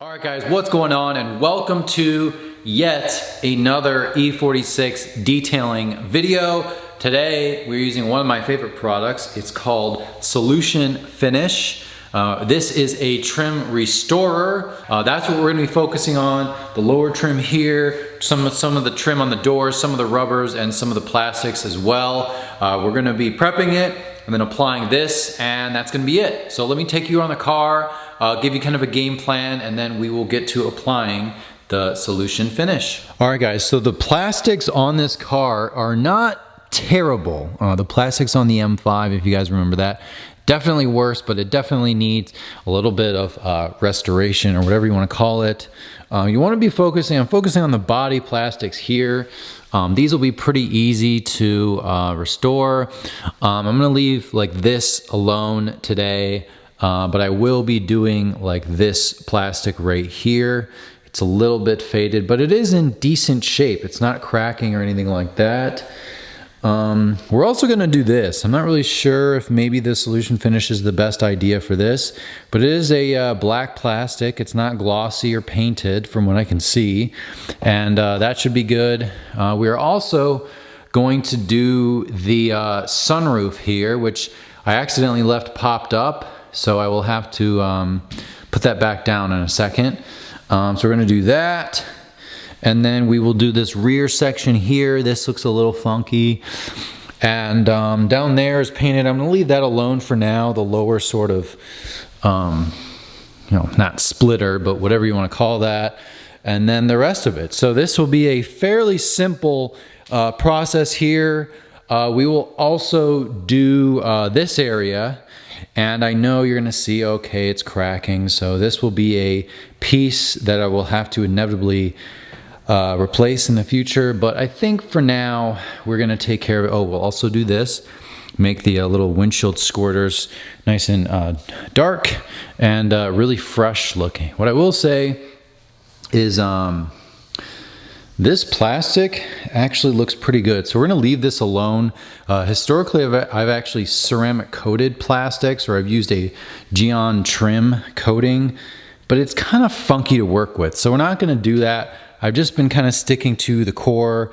All right guys, what's going on, and welcome to yet another E46 detailing video. Today we're using one of my favorite products. It's called Solution Finish. This is a trim restorer. That's what we're gonna be focusing on. The lower trim here, some of the trim on the doors, some of the rubbers, and some of the plastics as well. We're gonna be prepping it and then applying this, and that's gonna be it. So let me take you on the car, give you kind of a game plan, and then we will get to applying the Solution Finish. All right guys, so the plastics on this car are not terrible. The plastics on the M5, if you guys remember that, definitely worse, but it definitely needs a little bit of restoration, or whatever you want to call it. You want to be focusing on the body plastics here. These will be pretty easy to restore. I'm going to leave like this alone today, but I will be doing like this plastic right here. It's a little bit faded, but it is in decent shape. It's not cracking or anything like that. We're also going to do this. I'm not really sure if maybe the Solution Finish is the best idea for this, but it is a black plastic. It's not glossy or painted from what I can see, and that should be good. We are also going to do the sunroof here, which I accidentally left popped up, so I will have to put that back down in a second. So we're going to do that. And then we will do this rear section here. This looks a little funky. And down there is painted. I'm gonna leave that alone for now. The lower sort of, not splitter, but whatever you wanna call that. And then the rest of it. So this will be a fairly simple process here. We will also do this area. And I know you're gonna see, okay, it's cracking. So this will be a piece that I will have to inevitably replace in the future, but I think for now we're gonna take care of it. Oh, we'll also do this, make the little windshield squirters nice and dark and really fresh looking. What I will say is this plastic actually looks pretty good, so we're gonna leave this alone. Historically, I've actually ceramic coated plastics, or I've used a Geon trim coating, but it's kind of funky to work with, so we're not gonna do that. I've just been kind of sticking to the core,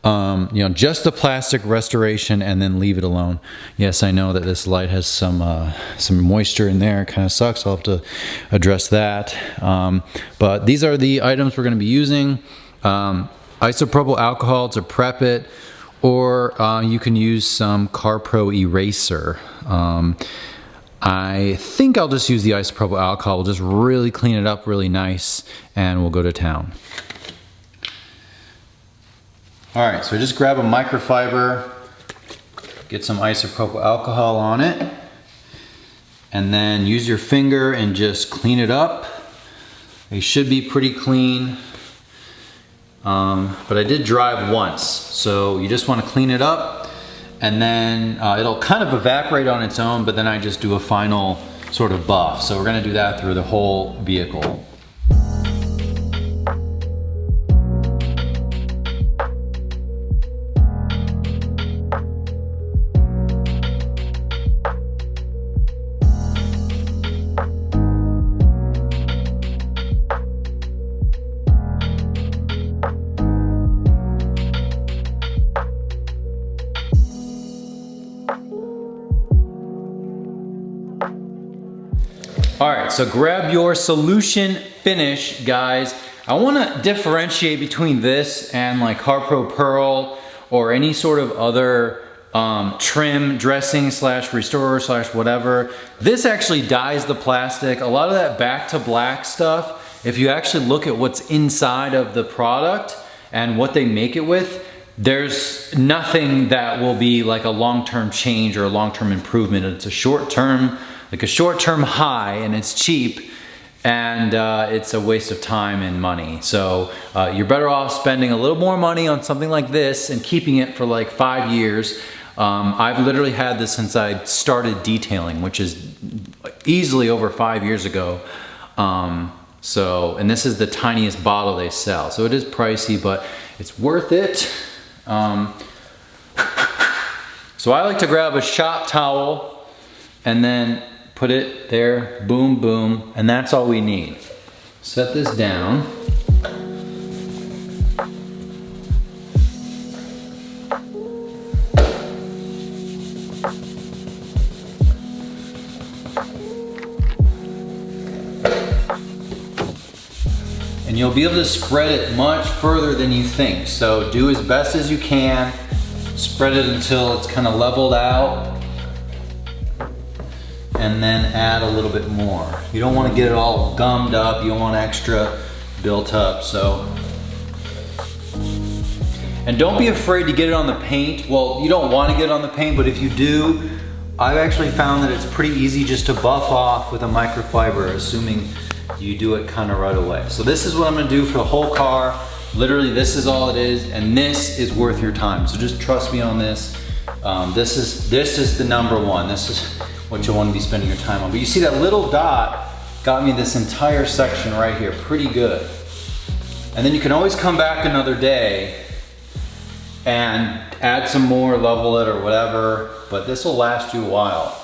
just the plastic restoration, and then leave it alone. Yes, I know that this light has some moisture in there. It kind of sucks. I'll have to address that. But these are the items we're going to be using. Isopropyl alcohol to prep it, or you can use some CarPro eraser. I think I'll just use the isopropyl alcohol. We'll just really clean it up really nice, and we'll go to town. All right, so just grab a microfiber, get some isopropyl alcohol on it, and then use your finger and just clean it up. They should be pretty clean, but I did drive once, so you just want to clean it up, and then it'll kind of evaporate on its own, but then I just do a final sort of buff. So we're going to do that through the whole vehicle. All right, so grab your Solution Finish, guys. I wanna differentiate between this and like CarPro Pearl or any sort of other trim, dressing slash restorer slash whatever. This actually dyes the plastic. A lot of that back to black stuff, if you actually look at what's inside of the product and what they make it with, there's nothing that will be like a long-term change or a long-term improvement. It's a short-term high, and it's cheap, and it's a waste of time and money. So you're better off spending a little more money on something like this and keeping it for like 5 years. I've literally had this since I started detailing, which is easily over 5 years ago. And this is the tiniest bottle they sell. So it is pricey, but it's worth it. So I like to grab a shop towel and then put it there, boom, boom, and that's all we need. set this down. And you'll be able to spread it much further than you think. So do as best as you can. Spread it until it's kind of leveled out. And then add a little bit more. You don't want to get it all gummed up. You don't want extra built up, so. And don't be afraid to get it on the paint. Well, you don't want to get it on the paint, but if you do, I've actually found that it's pretty easy just to buff off with a microfiber, assuming you do it kind of right away. So this is what I'm gonna do for the whole car. Literally, this is all it is, and this is worth your time. So just trust me on this. This is the number one. This is what you'll want to be spending your time on. But you see that little dot got me this entire section right here, pretty good. And then you can always come back another day and add some more, level it or whatever, but this will last you a while,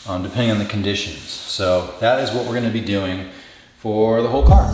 depending on the conditions. So that is what we're gonna be doing for the whole car.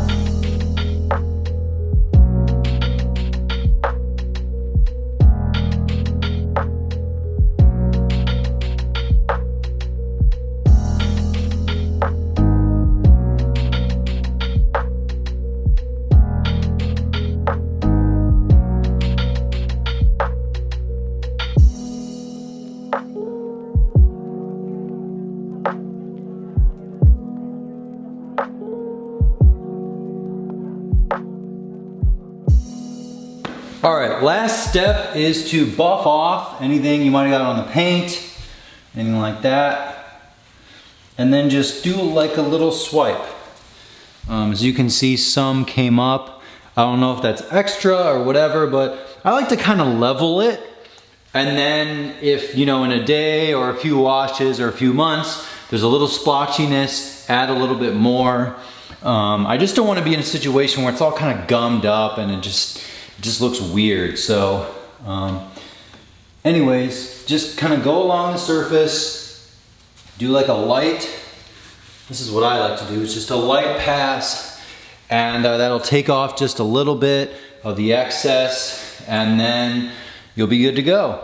All right, last step is to buff off anything you might have got on the paint, anything like that. And then just do like a little swipe. As you can see, some came up. I don't know if that's extra or whatever, but I like to kind of level it. And then if, you know, in a day or a few washes or a few months, there's a little splotchiness, add a little bit more. I just don't want to be in a situation where it's all kind of gummed up and it just looks weird. So anyways, just kind of go along the surface, do like a light, this is what I like to do, it's just a light pass, and that'll take off just a little bit of the excess, and then you'll be good to go.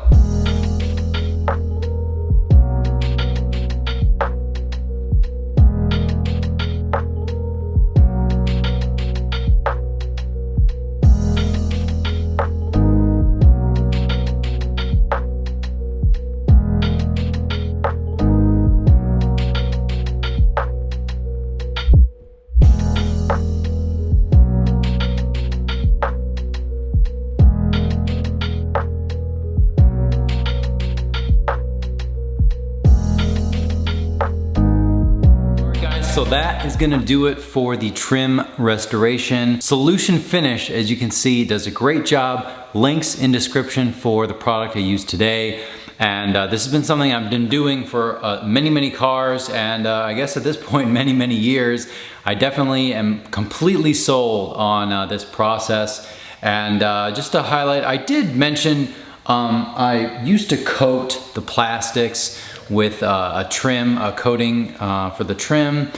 So that is gonna do it for the trim restoration. Solution Finish, as you can see, does a great job. Links in description for the product I used today. And this has been something I've been doing for many cars, and I guess at this point, many years. I definitely am completely sold on this process. And just to highlight, I did mention I used to coat the plastics with a trim, a coating for the trim,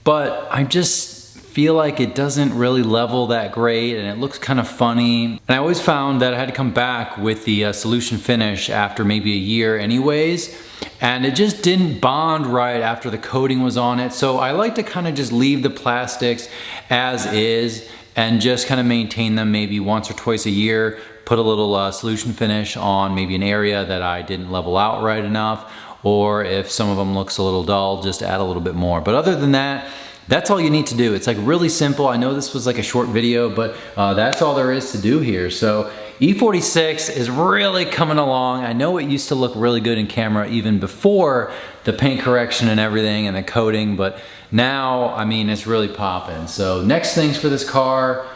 but I just feel like it doesn't really level that great and it looks kind of funny. And I always found that I had to come back with the Solution Finish after maybe a year anyways, and it just didn't bond right after the coating was on it. So I like to kind of just leave the plastics as is and just kind of maintain them maybe once or twice a year, put a little Solution Finish on maybe an area that I didn't level out right enough, or if some of them looks a little dull, just add a little bit more. But other than that, that's all you need to do. It's like really simple. I know this was like a short video, but that's all there is to do here. So E46 is really coming along. I know it used to look really good in camera even before the paint correction and everything and the coating, but now, I mean, it's really popping. So next things for this car,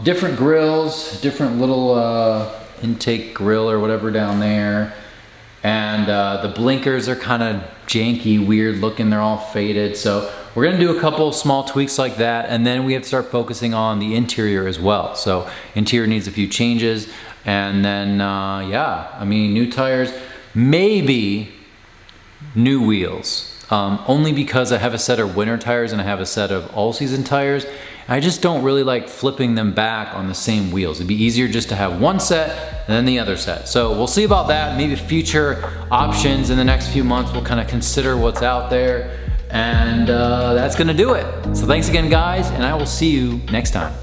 different grills, different little intake grill or whatever down there. And the blinkers are kind of janky, weird looking, they're all faded. So we're gonna do a couple small tweaks like that, and then we have to start focusing on the interior as well. So interior needs a few changes, and then yeah, I mean, new tires, maybe new wheels. only because I have a set of winter tires and I have a set of all-season tires. I just don't really like flipping them back on the same wheels. It'd be easier just to have one set and then the other set. So we'll see about that. Maybe future options in the next few months. We'll kind of consider what's out there. And that's gonna do it. So thanks again, guys, and I will see you next time.